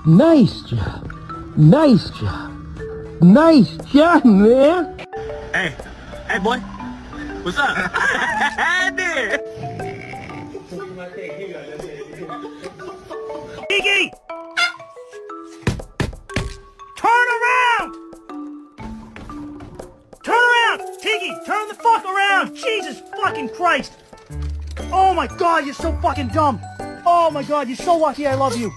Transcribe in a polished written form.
Nice job. Nice job. Nice job, man. Hey, boy. What's up? There. Iggy! Turn around! Turn around! Tiggy, turn the fuck around! Jesus fucking Christ! Oh my god, you're so fucking dumb! Oh my god, you're so lucky I love you!